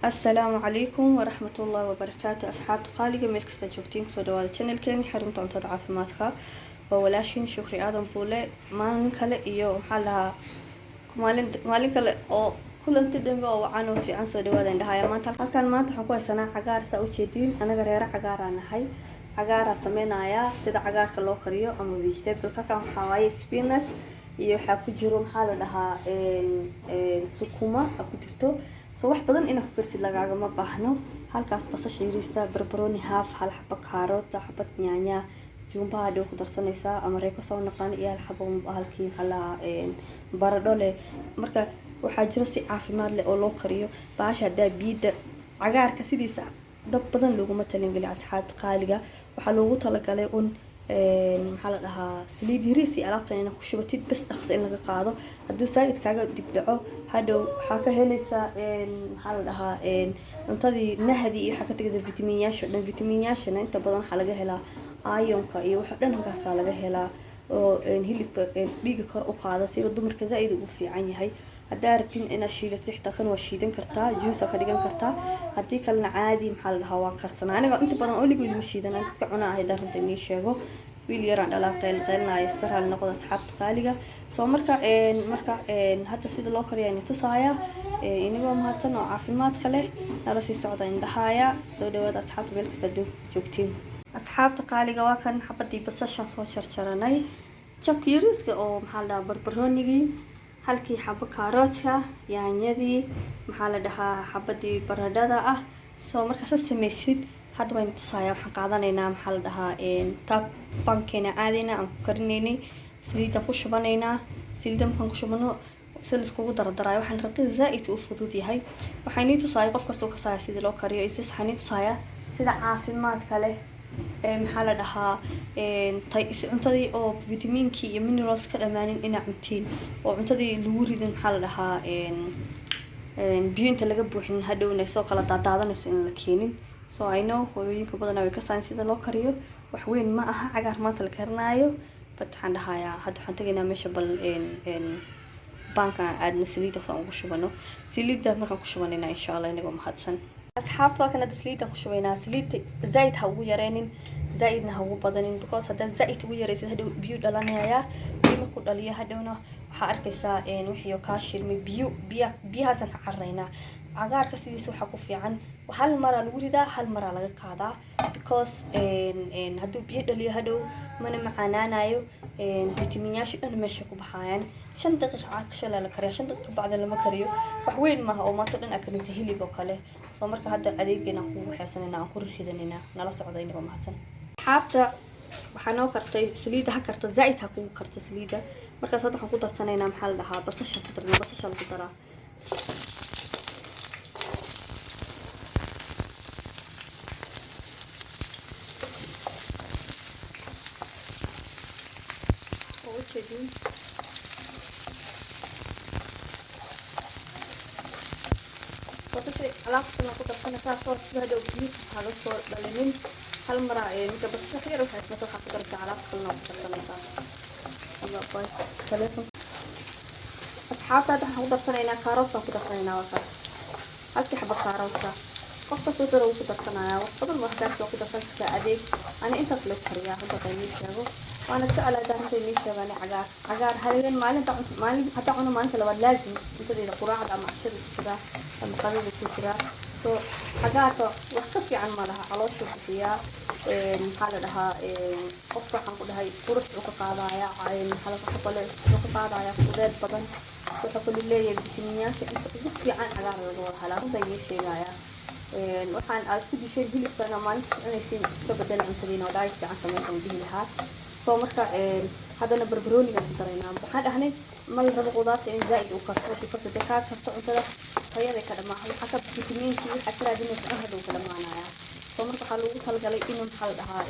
السلام عليكم ورحمة الله وبركاته أصحاب قالي ملك استجوبتين كسودوا هذا channel كان حرم طنطا عافماتك وولاشين شكري آدم بوله ما نكله إياه محلها مالين كله أو كل أنت دم أو عنو في عن سودوا هذا عندها ما تلقى كان ما تحكوا سنة عقار سأوتشيدين أنا غير عقار أنا هاي عقار سمينا يا سيد عقار كلو كريو أما vegetable كان حواي spinach iyo waxa ku jiro maxaa la dhahaa sukuma ku jirto soo wax badan inaad ku kartid lagaaga ma baahno halkaas basasha yariista barbarooni half hal xabba kaarota xabad yaanya jumba hadhow ku darsanaysaa ama reeko soo naqaan iyo hal xabbo halkii hala baradho leh marka waxaa jiro si caafimaad leh oo loo kariyo baasha hadaa biida cagaarka sidiisa dab badan looguma talin asxaabta qaaliga waxaa loogu talagalay maxaa la dhahaa saliid yariis iyo alaabtan inaad ku shubatid bas dhaqso in laga qaado haddii saaid kaaga dib dhaco hadhow waxaa ka helaysaa maxaa la dhahaa cuntadii nahdi iyo waxaa ka tagaysa fitamiinyaasha dhan fitamiinyaashana inta badan waxaa laga helaa ayonka iyo waxa dhan halkaasaa laga helaa oo hilibka dhiiga kor u qaada sida dumarka zaaid ugu fiican yahay haddaa rabtin inaad shiilatid xitaa kan waa shiidan kartaa juice ka dhigan kartaa haddii kalena caadi maxaa la dhahaa waan karsanaa aniga inta badan oligood ma shiidanaa dadka cunaa ahay daranta inii sheego wiil yaraan dhalaa qeylqeylnaya iska raali noqda asxaabta qaaliga soo marka hadda sida loo kariyaa ini tusaaya inagoo mahadsan oo caafimaadka leh nala sii socda indhahaaya soo dhawaada asxaabta meel kasta adduunka joogtiin asxaabta qaaliga waa kan xabadii basasha soo jarjaranay jabka yariiska oo maxaa la dhahaa barbaroonigii halkii xabbo kaaroodka yaanyadii maxaa la dhahaa xabadii baradhada ah soo markaas samaysid hadda waan tusaaya waxaan qaadanaynaa maxaa la dhahaa tab bankeena aadayna aan ku karinaynay saliidan ku shubanaynaa saliidan markaan ku shubano si laiskugu dardaraayo waxaan rabtay zaaid u fudud yahay waxaan nii tusaaya qof kastoo kasaaya sidii loo kariyo isis waxaan nii tusaaya sida caafimaadka leh maxaa la dhahaa cuntadii oo vitamiinkii iyo minerals ka dhamaanin inaa cuntiin oo cuntadii lagu ridin maxaa la dhahaa biyo inta laga buuxin hadhowna soo kala daadaadanaysa in la keenin so I know hooyooyinka badanaa way ka saayan sida loo kariyo wax weyn ma aha cagaar maanta la karinaayo but waxaan dhahayaa hadda waxaan tegaynaa meesha bal banka aadna saliida saan ugu shubano saliida markaan ku shubanayna insha allah inagoo mahadsan asxaabta waa kana saliida ku shubaynaa saliida zaaid ha ugu yareenin zaaidna ha ugu badanin because haddaad zaaid ugu yaraysid hadhow biyo dhalanayaa biyo markuu dhaliyo hadhowna waxaa arkaysaa wixii oo kaa shirmay biyahaasan ka cararaynaa cagaarka sidiisa waxaa ku fiican hal maraa lagu ridaa hal maraa laga qaadaa because hadduu biyo dhaliyo hadhow mana macaanaanayo fitamiinyaasha dhan meesha ku baxayaan 5 daqiiqo kashalaa la kariyaa 5 daqiiqo bacda lama kariyo wax weyn maaha oo maanta dhan akarinsa hilib oo kale soo marka hadda adeegana ku waxaysanayna aan ku ridanayna nala socda inagoo mahadsan asxaabta waxaa noo kartay saliida ha karta zaaid ha kugu karta saliida markaas hadda waxaan ku darsanaynaa maxaa la dhahaa basasha ku darnaa basasha lagu daraa وجدين وتشري علاقتنا كده سنة صار هذا وبيت هذا صار بلمين هالمرة متى بس خير وحيت متى خاطر ترجع علاقتنا كده صار الله باي ثلاثة أصحاب هذا حوض سنة كاروتا كده سنة وصل هالك حبة كاروتا قصة صدر وكده سنة وقبل ما هداك وكده سنة أديك أنا أنت تلوك كريا هذا قليل شغو وأنا سأل دارنتي ليش يعني عجار هالين مالين حتى أنا ما أنت لو لازم أنت إذا قراءة على معشر كذا المقرر كذا سو عجار وقف عن مالها على شو فيها هذا لها أفرح عن كل هاي فرح وقطاعها عين حلقة قبل وقطاعها خداد بدن وتقول لي الفيتامينات أنت وقف عن عجار الدور هلا زي الشيء جاية waxaan aad ku dishay hilibkana maalinta inaysiin iska bedel cuntadiina oo dhaayis fiican samaysan dihi lahaa soo marka haddana barbarooniga ku daraynaa waxaan dhahnay ma la rabo qudaarta in zaaid u karto because hadday kaa karto cuntada tayada ka dhamaa waxaa ka fitamiinkii waxaa ka raadinaysa in hadhow ka dhamaanaya soo marka waxaa loogu talagalay inuu maxaa la dhahaa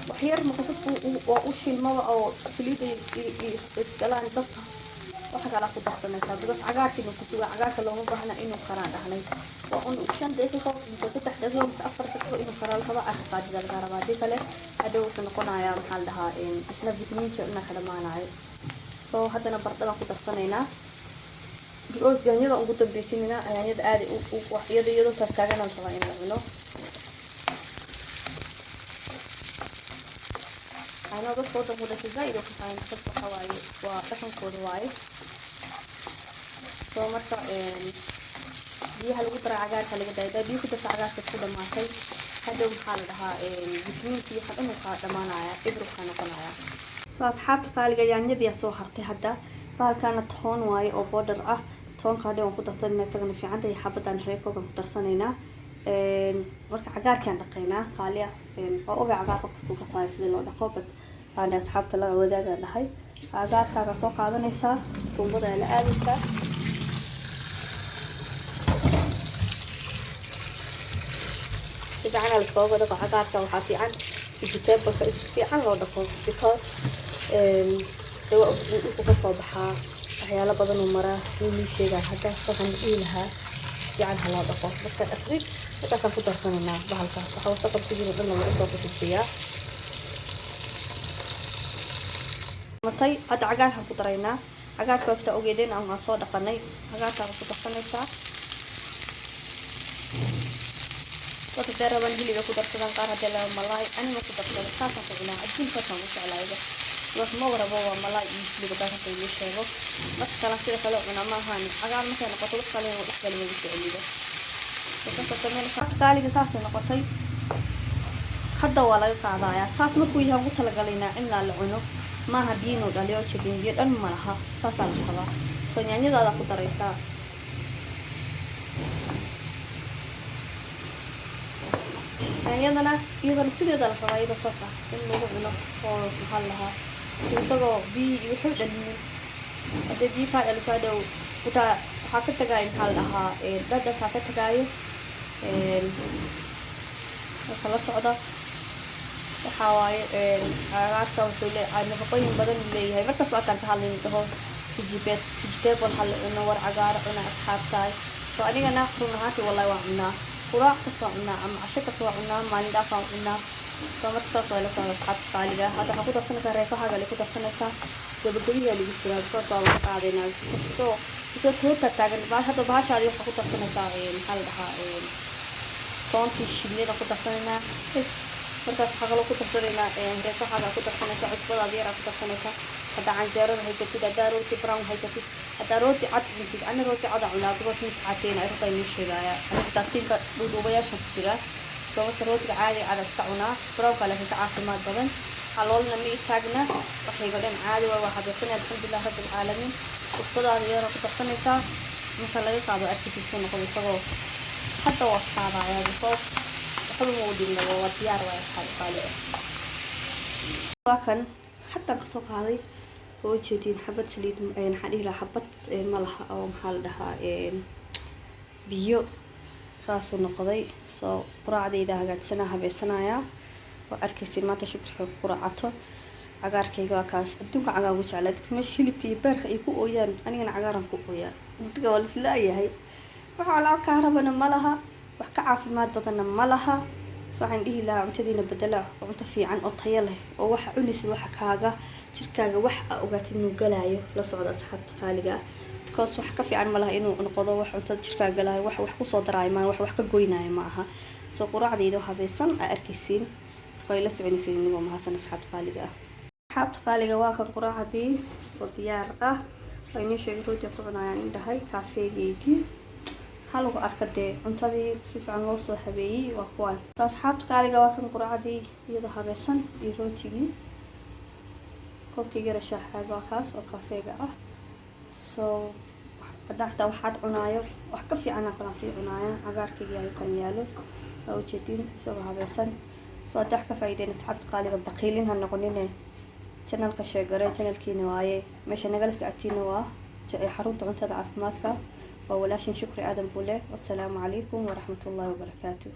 waxyar maqasasku waa u shilmada oo saliida isgalaan dabka waxa kala ku darsanaysaa because cagaarkiina ku suga cagaarka looma baahna inuu karaan dhahnay waa un 5 daqiiqo inta 3 daqiiqo mise 4 daqiiqo inuu karaan kaba qaadida laga rabaa hadii kale hadhow wuxuu noqonayaa maxaa la dhahaa isna vitamiinka inaa ka dhamaanayo soo haddana bardhadan ku darsanaynaa because yaanyada ugu dambaysiinina yaanyada aad u iyadoo taagan aan rabaa in la cuno أنا بس فوضى ولا تزايد وكمان تصبح واي وتحن كود واي سو مرتا بيها القطرة عجار خلي قد ده بيكو بس عجار تكون ما كي هذا محل لها فيتامين في حتى مقا دمانا يا إبرو كانوا قنايا سو أصحاب تقال يعني ذي صوحرتي هدا فكانت هون واي أو بودر toon qaade waan ku darsanayna isagana fiican tahay xabadaan reekooga ku darsanaynaa marka cagaarkaan dhaqaynaa qaaliya oo oga cagaar qofka soo ka saar sida loo dhaqo bad aan asxaabta la wadaaga dhahay cagaarkaaga soo qaadanaysaa tumbada la aadaysaa fiican la soo wada cagaarka waxa fiican vegetable fiican loo dhaqo because uu ka soo baxaa waxyaalo badan oo mara inuu sheegay hadda saxan ilaha fiican hala dhaqo marka afrid markaas aan ku darsanayna bahalka waxa uu saqab ku jiro dhan lagu soo fidiyaa matay hadda cagaarka ku daraynaa cagaarka waqti ogeedeen aan soo dhaqanay cagaarka ku darsanaysaa waqti daraban hilib ku darsadan qaar hadda la malaay anima ku darsadan saasa ficnaa adduunka kan u jeclaayay ما وربوا ملاي اللي بدها تقولي شيء بس كلام كذا كلام أنا ما هاني أقال مثلا نقطة كلام وأحد اللي بيسألني ده بس أنت كمان قالي قصاص نقطة حد ولا يقعد يا أساس مكويها قلت لقالينا إن العنو ما هبينه دليل شديد جدا مرها أساس الخلا فيعني هذا خطر رئيسا يعني أنا يقدر يصير هذا الخلا بس صفة إنه عنو أو محلها isagoo bi wuxuu dhaliyay hada bi ka dhalfado uta waxa ka tagay hal aha dad ka tagayo kala socda waxa waaye cagaarka wuxuu leeyahay nafaqooyin badan leeyahay marka socodkan ka hadlayn taho vegetable hal inna war cagaar una asxaabtaay soo anigana runahaati wallahi waa cunaa quraac ka soo cunaa ama casho ka soo cunaa maalin dhaaf aan cunaa فمرت صار لسه أصحاب قالية هذا حقول أصلا كريكة حاجة اللي كنت أصلا جبتيه اللي بيصير صار صار قاعدين so هو تتاجر بعد هذا بعد شهر حقول أصلا كاين حال ده كون في شيء ده كنت أصلا مرت حاجة لو كنت أصلا كريكة حاجة كنت أصلا كعصبة غير كنت أصلا هذا عن جارون هي كده دارو تبرم هي كده هذا روتي عاد بيجي أنا روتي عاد عنا بس مش عاتين أروح قيمة شرايا أنا تقسيم بدوبيا شفتيها سويت روتي عادي على السعونة براو كله في عاصمة بدن حلولنا مي تاجنا وحي قدام عادي وواحد يصنع الحمد لله رب العالمين والصلاة على رب السنة مثلا يقعدوا أكيد يكونوا كل صغار حتى وصحابة يا بصوت كل موجود لنا ووديار ويحال قالوا وكان حتى قصوك هذه هو جديد حبة سليد حديه لحبة ملح أو محل لها بيو saasuu noqday soo quraacdayda hagaagsanaa habeysanayaa oo arkaysiin maanta shukriga quraacato cagaarkayga waa kaas adduunka cagaar ugu jeclaa dadka meesha hilibka iyo beerka ay ku ooyaan anigana cagaaran ku ooyaa intiga waa lislaayahay waxa la ka rabana ma laha wax ka caafimaad badanna ma laha soo waxaan dhihi lahaa cuntadiina bedela oo cunto fiican oo tayo leh oo waxa cunaysid waxa kaaga jirkaaga wax ogaatid inuu galaayo la socda asxaabta qaaliga كاس wax ka fiican malaha inuu noqdo wax cuntada jirkaaga galay wax ku soo daray ma wax ka goynaayo ma aha soo quraacdeedu habaysan arkaysiin way la soconaysiin inuu ma hasan asxaabta qaaliga waa kan quraacdii oo diyaar ah aynu sheegay rooti ku cunayaan indhahay kafeegeygii hal ugu arkade cuntadii si fiican loo soo habeeyay waa kuwan asxaabta qaaliga waa kan quraacdii iyada habaysan iyo rootigii koobkii yar shaaxaaga waa kaas oo kafeega ah so hadda waxaad cunaayo wax ka fiican aan kala sii cunaayo cagaarkayga ay kan yaalo oo jeedin isagoo habaysan soo dax ka faa'iideyn asxaabta qaaliga baqiilin ha noqonine channelka sheegare channelkiina waaye meesha nagala socodtiina waa xarunta cuntada caafimaadka waa walaashin shukri aadan buule wassalaamu calaykum waraxmatullaahi wabarakaatuh